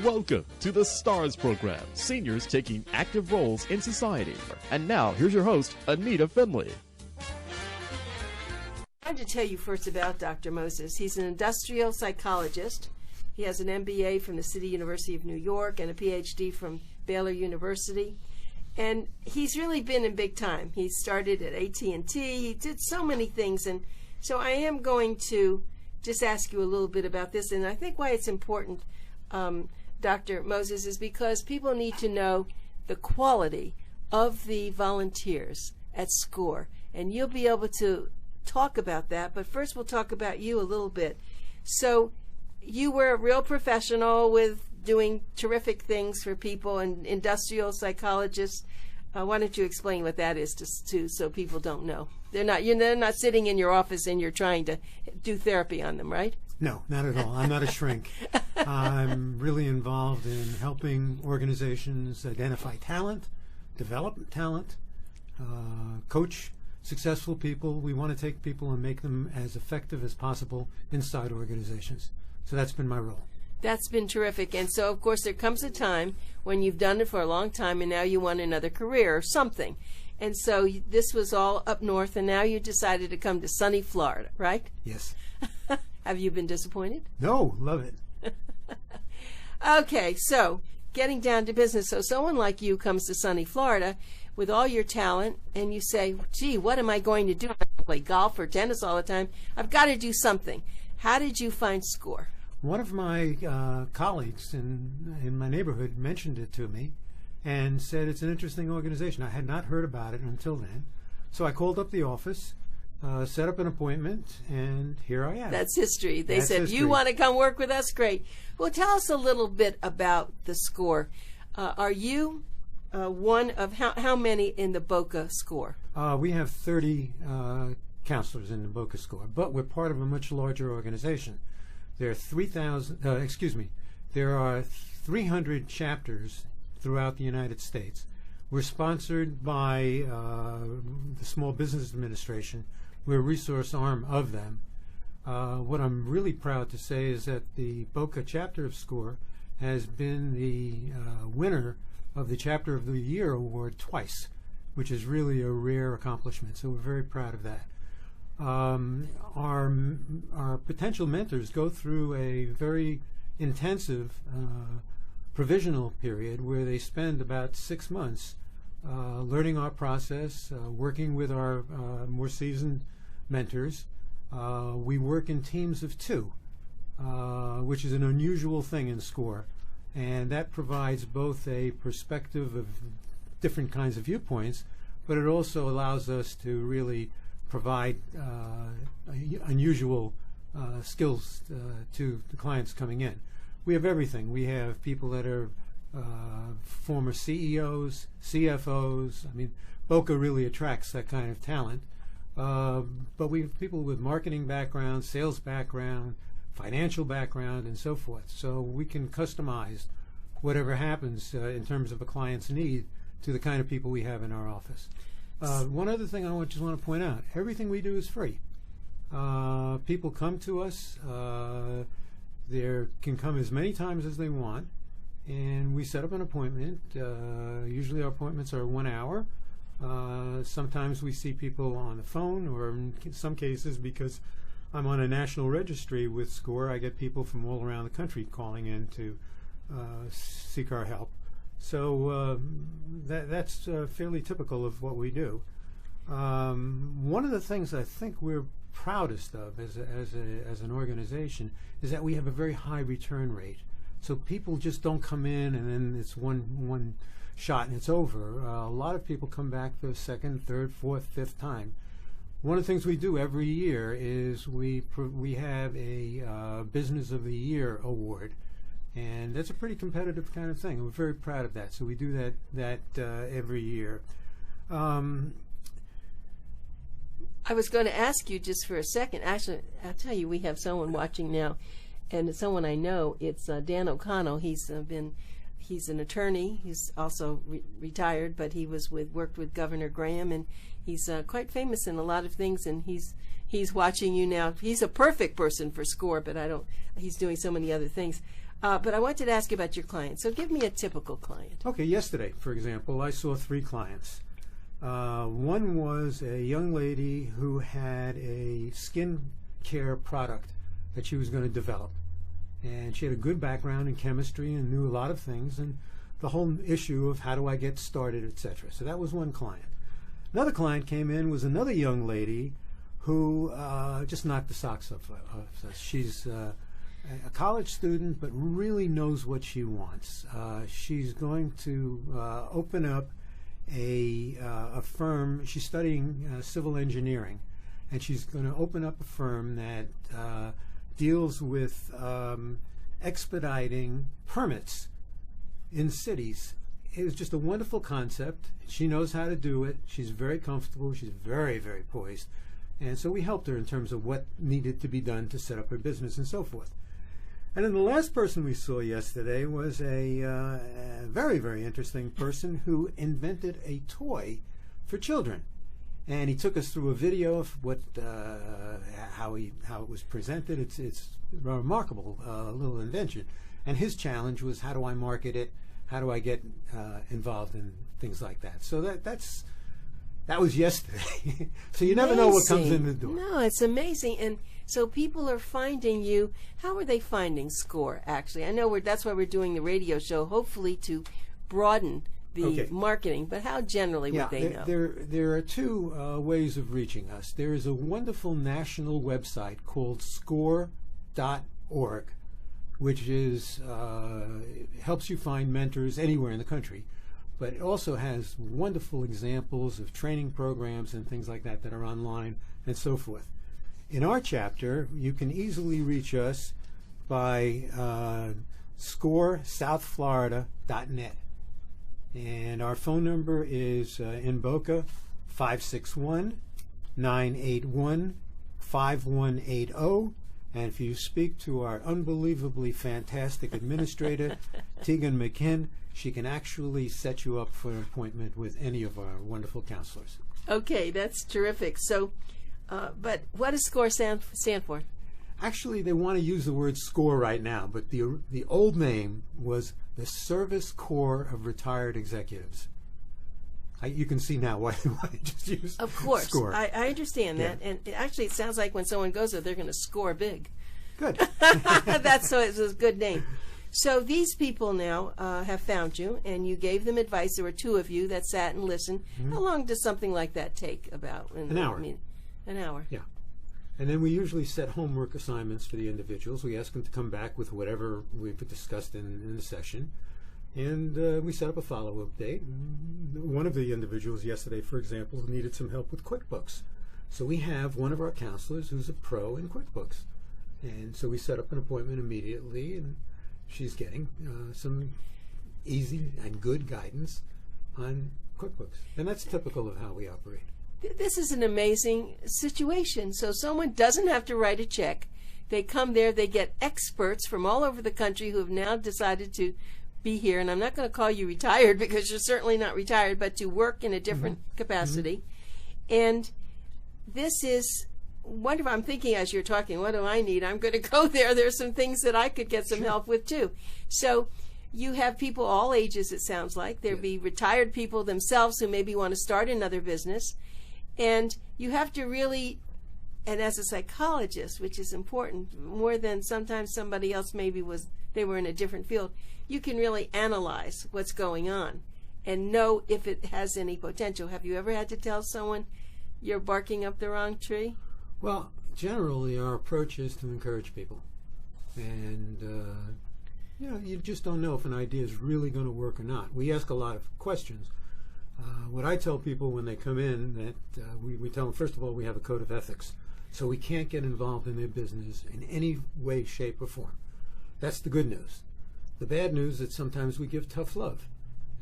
Welcome to the STARS program, seniors taking active roles in society. And now, here's your host, Anita Finley. I wanted to tell you first about Dr. Moses. He's an industrial psychologist. He has an MBA from the City University of New York and a PhD from Baylor University. And he's really been in big time. He started at AT&T. He did so many things. And so I am going to just ask you a little bit about this. And I think why it's important, Dr. Moses, is because people need to know the quality of the volunteers at SCORE. And you'll be able to talk about that. But first we'll talk about you a little bit. So you were a real professional with doing terrific things for people, and industrial psychologists. Why don't you explain what that is to so people don't know? They're not sitting in your office and you're trying to do therapy on them, right? No, not at all. I'm not a shrink. I'm really involved in helping organizations identify talent, develop talent, coach successful people. We want to take people and make them as effective as possible inside organizations. So that's been my role. That's been terrific. And so, of course, there comes a time when you've done it for a long time and now you want another career or something. And so this was all up north, and now you decided to come to sunny Florida, right? Yes. Have you been disappointed? No, love it. Okay, so getting down to business. So someone like you comes to sunny Florida with all your talent, and you say, gee, what am I going to do? I play golf or tennis all the time. I've got to do something. How did you find SCORE? One of my colleagues in my neighborhood mentioned it to me and said it's an interesting organization. I had not heard about it until then. So I called up the office, set up an appointment, and here I am. That's history. They said, history. You want to come work with us? Great. Well, tell us a little bit about the SCORE. Are you one of how many in the Boca SCORE? We have 30 counselors in the Boca SCORE, but we're part of a much larger organization. There are there are 300 chapters throughout the United States. We're sponsored by the Small Business Administration. We're a resource arm of them. What I'm really proud to say is that the Boca chapter of SCORE has been the winner of the Chapter of the Year award twice, which is really a rare accomplishment. So we're very proud of that. Our potential mentors go through a very intensive provisional period where they spend about 6 months learning our process, working with our more seasoned mentors. We work in teams of 2, which is an unusual thing in SCORE, and that provides both a perspective of different kinds of viewpoints, but it also allows us to really provide unusual skills to the clients coming in. We have everything. We have people that are former CEOs, CFOs. I mean, Boca really attracts that kind of talent. But we have people with marketing background, sales background, financial background, and so forth. So we can customize whatever happens in terms of a client's need to the kind of people we have in our office. One other thing I just want to point out, everything we do is free. People come to us, they can come as many times as they want, and we set up an appointment. Usually our appointments are 1 hour. Sometimes we see people on the phone, or in some cases, because I'm on a national registry with SCORE, I get people from all around the country calling in to seek our help. So that's fairly typical of what we do. One of the things I think we're proudest of as an organization is that we have a very high return rate. So people just don't come in and then it's one shot and it's over. A lot of people come back the second, third, fourth, fifth time. One of the things we do every year is we have a Business of the Year award. And that's a pretty competitive kind of thing. We're very proud of that. So we do that every year. I was going to ask you just for a second. Actually, I'll tell you, we have someone watching now, and it's someone I know. It's Dan O'Connell. He's an attorney. He's also retired, but he was worked with Governor Graham, and he's quite famous in a lot of things. And he's he's watching you now. He's a perfect person for SCORE, but he's doing so many other things. But I wanted to ask you about your clients. So give me a typical client. Okay, yesterday, for example, I saw 3 clients. One was a young lady who had a skin care product that she was going to develop. And she had a good background in chemistry and knew a lot of things, and the whole issue of how do I get started, etc. So that was one client. Another client came in, was another young lady who just knocked the socks off us. She's a college student, but really knows what she wants. She's going to open up a firm. She's studying civil engineering, and she's going to open up a firm that deals with expediting permits in cities. It was just a wonderful concept. She knows how to do it. She's very comfortable. She's very, very poised. And so we helped her in terms of what needed to be done to set up her business and so forth. And then the last person we saw yesterday was a very, very interesting person who invented a toy for children. And he took us through a video of how it was presented. It's a remarkable little invention. And his challenge was, how do I market it? How do I get involved in things like that? So that was yesterday. So you never know what comes in the door. No, it's amazing. And so people are finding you. How are they finding SCORE, actually? I know that's why we're doing the radio show, hopefully to broaden the marketing. But how generally would they know? There are 2 ways of reaching us. There is a wonderful national website called score.org, which helps you find mentors anywhere in the country. But it also has wonderful examples of training programs and things like that are online and so forth. In our chapter, you can easily reach us by scoresouthflorida.net. And our phone number is in Boca, 561-981-5180. And if you speak to our unbelievably fantastic administrator, Tegan McKinn, she can actually set you up for an appointment with any of our wonderful counselors. Okay, that's terrific. So, but what does SCORE stand for? Actually, they want to use the word SCORE right now, but the old name was the Service Corps of Retired Executives. You can see now why they just use Of course. SCORE. I understand that. And actually, it sounds like when someone goes there, they're going to score big. Good. So it's a good name. So these people now have found you, and you gave them advice. There were 2 of you that sat and listened. Mm-hmm. How long does something like that take about? An hour. An hour. Yeah. And then we usually set homework assignments for the individuals. We ask them to come back with whatever we've discussed in the session. And we set up a follow-up date. One of the individuals yesterday, for example, needed some help with QuickBooks. So we have one of our counselors who's a pro in QuickBooks. And so we set up an appointment immediately, and she's getting some easy and good guidance on QuickBooks. And that's typical of how we operate. This is an amazing situation. So someone doesn't have to write a check. They come there, they get experts from all over the country who have now decided to be here. And I'm not going to call you retired because you're certainly not retired, but to work in a different capacity. And this is wonderful. I'm thinking as you're talking, what do I need? I'm going to go there. There's some things that I could get some help with too. So you have people all ages, it sounds like. There'll be retired people themselves who maybe want to start another business. And you have to really, and as a psychologist, which is important, more than sometimes somebody else maybe they were in a different field, you can really analyze what's going on and know if it has any potential. Have you ever had to tell someone you're barking up the wrong tree? Well, generally our approach is to encourage people. And, you just don't know if an idea is really going to work or not. We ask a lot of questions. What I tell people when they come in, that we tell them, first of all, we have a code of ethics. So we can't get involved in their business in any way, shape, or form. That's the good news. The bad news is that sometimes we give tough love.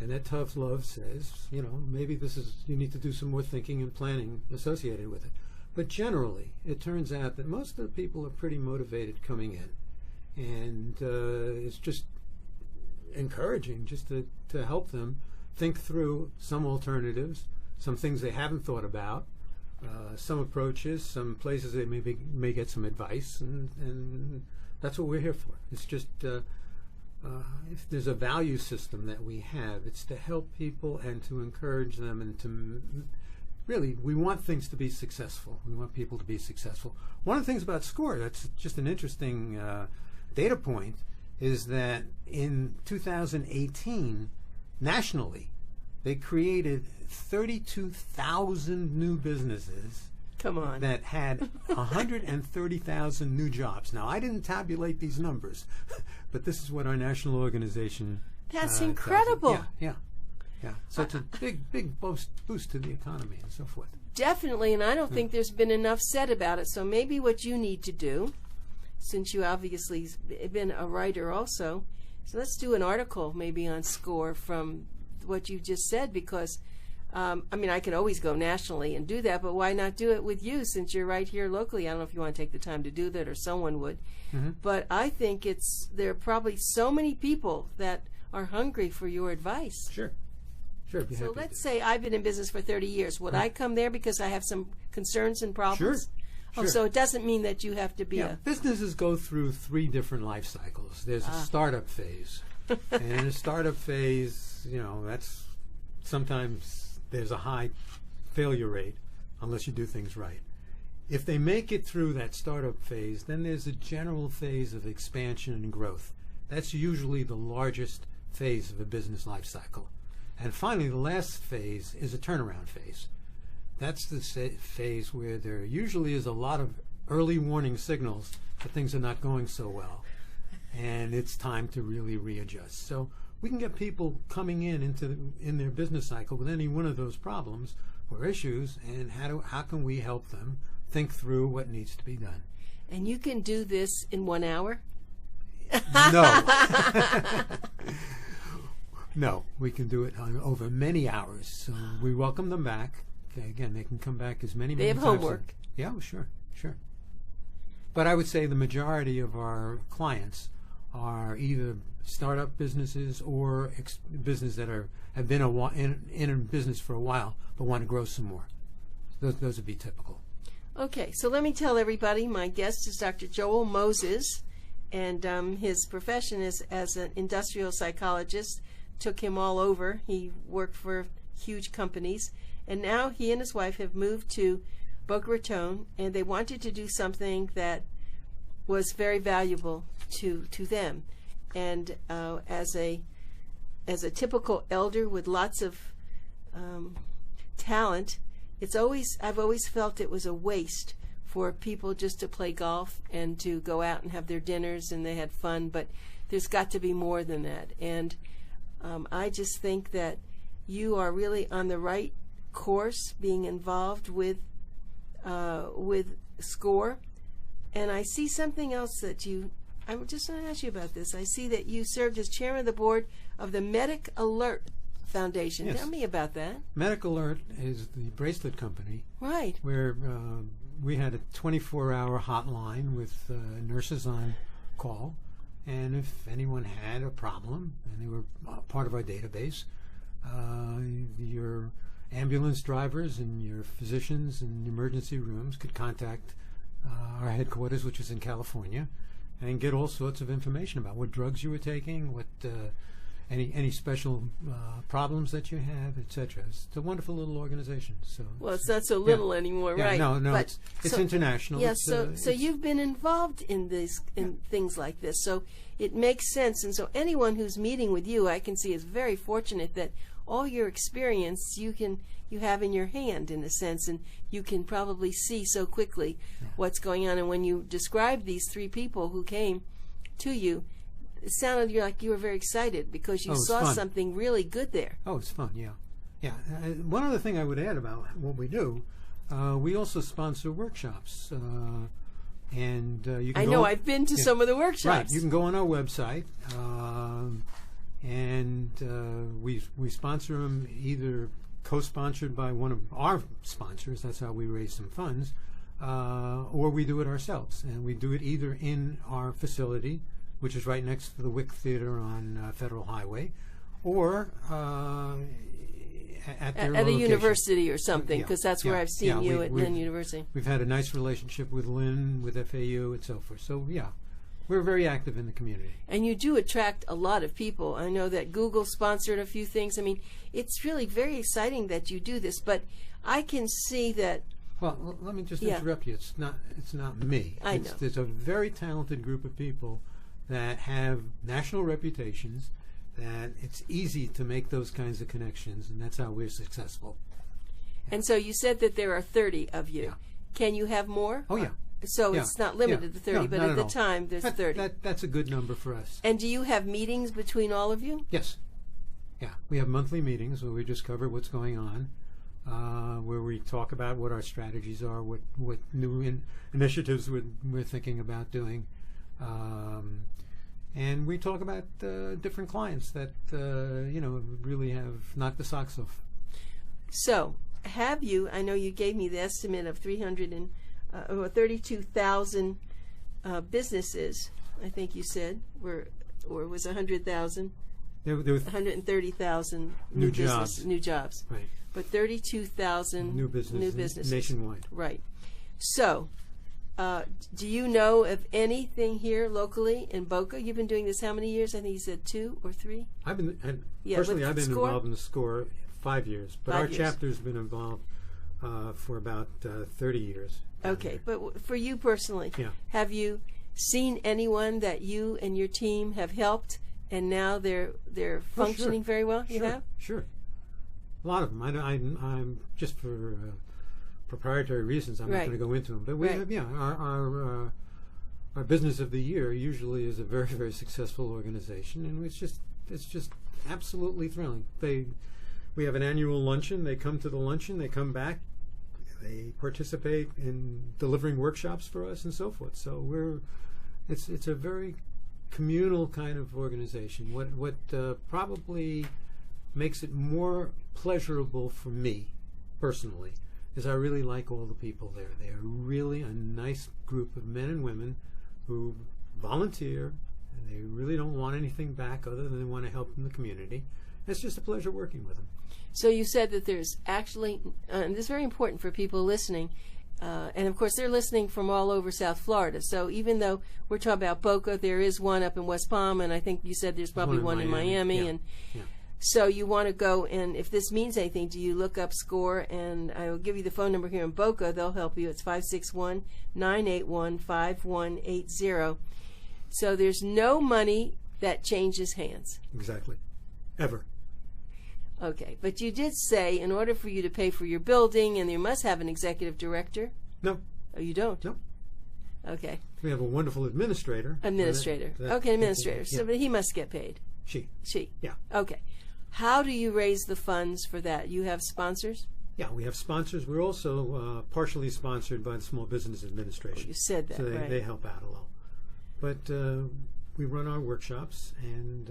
And that tough love says, maybe you need to do some more thinking and planning associated with it. But generally, it turns out that most of the people are pretty motivated coming in. And it's just encouraging just to help them think through some alternatives, some things they haven't thought about, some approaches, some places they may get some advice, and that's what we're here for. It's just if there's a value system that we have, it's to help people and to encourage them and to really, we want things to be successful. We want people to be successful. One of the things about SCORE that's just an interesting data point is that in 2018, nationally, they created 32,000 new businesses. Come on. That had 130,000 new jobs. Now, I didn't tabulate these numbers, but this is what our national organization. That's incredible. Yeah. So it's a big boost to the economy and so forth. Definitely, and I don't think there's been enough said about it. So maybe what you need to do, since you obviously been a writer also, so let's do an article maybe on SCORE from what you just said, because I can always go nationally and do that, but why not do it with you since you're right here locally? I don't know if you want to take the time to do that or someone would. Mm-hmm. But I think there are probably so many people that are hungry for your advice. Sure. So let's say I've been in business for 30 years. Would I come there because I have some concerns and problems? Sure. Oh, so it doesn't mean that you have to be businesses go through 3 different life cycles. There's a startup phase. And in a startup phase, that's sometimes there's a high failure rate unless you do things right. If they make it through that startup phase, then there's a general phase of expansion and growth. That's usually the largest phase of a business life cycle. And finally, the last phase is a turnaround phase. That's the phase where there usually is a lot of early warning signals that things are not going so well, and it's time to really readjust. So we can get people coming in their business cycle with any one of those problems or issues, and how can we help them think through what needs to be done? And you can do this in 1 hour? No. No, we can do it over many hours. So we welcome them back. Okay, again, they can come back as many times. They have homework. Yeah, sure. But I would say the majority of our clients are either startup businesses or businesses that have been in business for a while but want to grow some more. Those would be typical. Okay, so let me tell everybody, my guest is Dr. Joel Moses, and his profession is as an industrial psychologist. Took him all over. He worked for huge companies, and now he and his wife have moved to Boca Raton, and they wanted to do something that was very valuable to them. And as a typical elder with lots of talent, I've always felt it was a waste for people just to play golf and to go out and have their dinners and they had fun, but there's got to be more than that. And I just think that you are really on the right course being involved with SCORE. And I see something else that I just want to ask you about this. I see that you served as chairman of the board of the Medic Alert Foundation. Yes. Tell me about that. Medic Alert is the bracelet company. Right. Where we had a 24-hour hotline with nurses on call. And if anyone had a problem, and they were part of our database, your ambulance drivers and your physicians in emergency rooms could contact our headquarters, which is in California, and get all sorts of information about what drugs you were taking, what any special problems that you have, etc. It's a wonderful little organization. So well, it's not so little anymore, right? No, but it's international. Yes, so you've been involved in things like this, so it makes sense. And so anyone who's meeting with you, I can see, is very fortunate that all your experience you have in your hand, in a sense, and you can probably see so quickly what's going on. And when you described these 3 people who came to you, it sounded like you were very excited because you saw something really good there. Oh, it's fun, yeah. One other thing I would add about what we do, we also sponsor workshops. And you can I've been to some of the workshops. Right, you can go on our website, and we sponsor them, either co-sponsored by one of our sponsors, that's how we raise some funds, or we do it ourselves. And we do it either in our facility, which is right next to the Wick Theater on Federal Highway, or at their at a location. university or something, Yeah, because that's where yeah, I've seen yeah, you we- at we've- Lynn University. We've had a nice relationship with Lynn, with FAU, and so forth. So yeah, we're very active in the community. And you do attract a lot of people. I know that Google sponsored a few things. I mean, it's really very exciting that you do this, but I can see that. Well, let me just Yeah. interrupt you. It's not me. I know. There's a very talented group of people that have national reputations, that it's easy to make those kinds of connections, and that's how we're successful. And so you said that there are 30 of you. Yeah. Can you have more? Oh, yeah. So Yeah. it's not limited Yeah. to 30, No, but not at the all. time there's 30. That's a good number for us. And do you have meetings between all of you? Yes. Yeah. We have monthly meetings where we just cover what's going on, where we talk about what our strategies are, what new initiatives we're thinking about doing. And we talk about different clients that, really have knocked the socks off. So, have you, I know you gave me the estimate of 32,000 businesses, I think you said, or was 100,000? There were 130,000 New business- jobs. New jobs. right, But 32,000 new businesses nationwide. Right. So, do you know of anything here locally in Boca? You've been doing this how many years? I think you said 2 or 3? Personally, with I've been SCORE? involved in the SCORE 5 years, but 5 our years. chapter's been involved for about 30 years. Okay, but for you personally, Yeah. have you seen anyone that you and your team have helped, and now they're functioning very well? You Sure, have? sure. A lot of them. I'm just for proprietary reasons. I'm Right. not going to go into them. But we Right. have, our business of the year usually is a very, very successful organization, and it's just absolutely thrilling. We have an annual luncheon. They come to the luncheon. They come back. They participate in delivering workshops for us and so forth. So it's a very communal kind of organization. What probably makes it more pleasurable for me personally is I really like all the people there. They're really a nice group of men and women who volunteer, and they really don't want anything back other than they want to help in the community. It's just a pleasure working with them. So you said that there's actually, and this is very important for people listening, and of course they're listening from all over South Florida. So even though we're talking about Boca, there is one up in West Palm, and I think you said there's probably one in Miami. Yeah. And Yeah. so you want to go, and if this means anything, do you look up SCORE? And I will give you the phone number here in Boca. They'll help you. It's 561-981-5180. So there's no money that changes hands. Exactly. Ever. Okay, but you did say in order for you to pay for your building, and you must have an executive director. No. Oh, you don't? No. Okay. We have a wonderful administrator. Administrator. Okay, administrator. So, Yeah. but he must get paid. She. Yeah. Okay. How do you raise the funds for that? You have sponsors? Yeah, we have sponsors. We're also partially sponsored by the Small Business Administration. You said that, so right. they help out a lot. But we run our workshops, and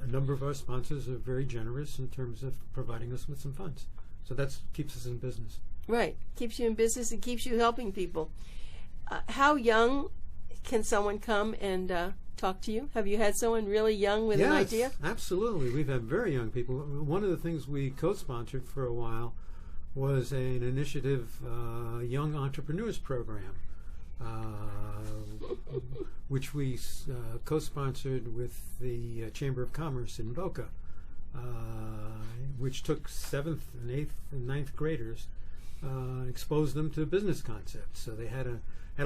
a number of our sponsors are very generous in terms of providing us with some funds. So that keeps us in business. Right. Keeps you in business and keeps you helping people. How young can someone come and talk to you? Have you had someone really young with an idea? Yes, absolutely. We've had very young people. One of the things we co-sponsored for a while was an initiative, Young Entrepreneurs Program, which we co-sponsored with the Chamber of Commerce in Boca, which took 7th and 8th and 9th graders, exposed them to business concepts. So they had to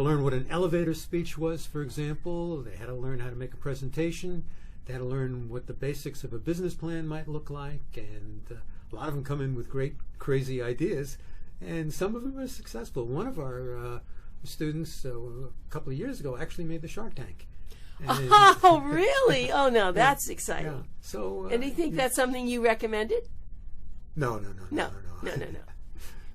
learn what an elevator speech was, for example. They had to learn how to make a presentation. They had to learn what the basics of a business plan might look like. And a lot of them come in with great, crazy ideas, and some of them are successful. One of our students a couple of years ago actually made the Shark Tank. And Oh, really? Oh, no, that's exciting. yeah. So, And do you think that's something you recommended? No. No.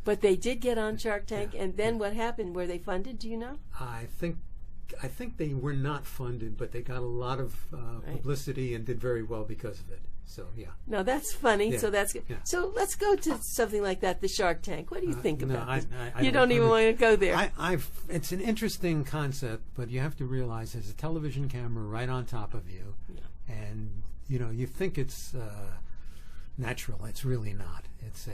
But they did get on Shark Tank, and then what happened? Were they funded? Do you know? I think they were not funded, but they got a lot of publicity and did very well because of it. So yeah. No, that's funny. Yeah, So that's good. yeah. So let's go to something like that, the Shark Tank. What do you think no, about this? I You don't even want to go there. It's an interesting concept, but you have to realize there's a television camera right on top of you, and you think it's natural. It's really not. It's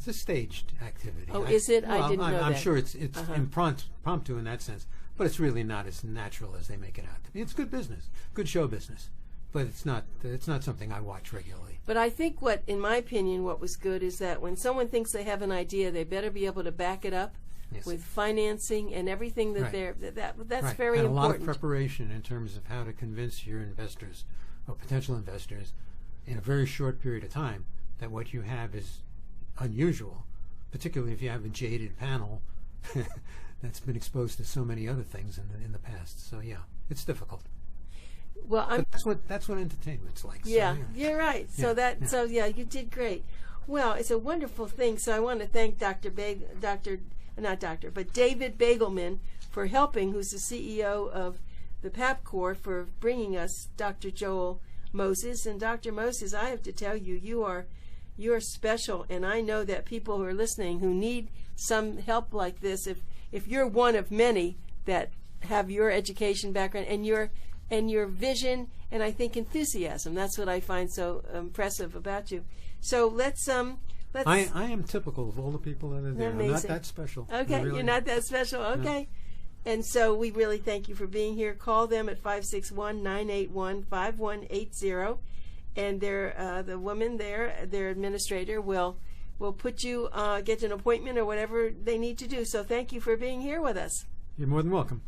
a staged activity. Oh, is it? I didn't know I'm that. sure it's impromptu in that sense, but it's really not as natural as they make it out to be. It's good business, good show business, but it's not something I watch regularly. But I think in my opinion, what was good is that when someone thinks they have an idea, they better be able to back it up Yes. with financing and everything that Right. that's Right. very and a lot of important. preparation in terms of how to convince your investors or potential investors in a very short period of time that what you have is unusual, particularly if you have a jaded panel that's been exposed to so many other things in the past. So yeah, it's difficult. Well, But that's what entertainment's like. yeah, So, you're right. So Yeah. you did great. Well, it's a wonderful thing. So I want to thank David Bagelman for helping, who's the CEO of the PAP Corps, for bringing us Dr. Joel Moses. And Dr. Moses, I have to tell you, you're special, and I know that people who are listening who need some help like this, if you're one of many that have your education background and your vision and I think enthusiasm, that's what I find so impressive about you. So let's I am typical of all the people that are there. I'm not Amazing. that special. Okay, I really you're not that special. Okay. And so we really thank you for being here. Call them at 561-981-5180. And the woman there, their administrator, will put you, get an appointment or whatever they need to do. So thank you for being here with us. You're more than welcome.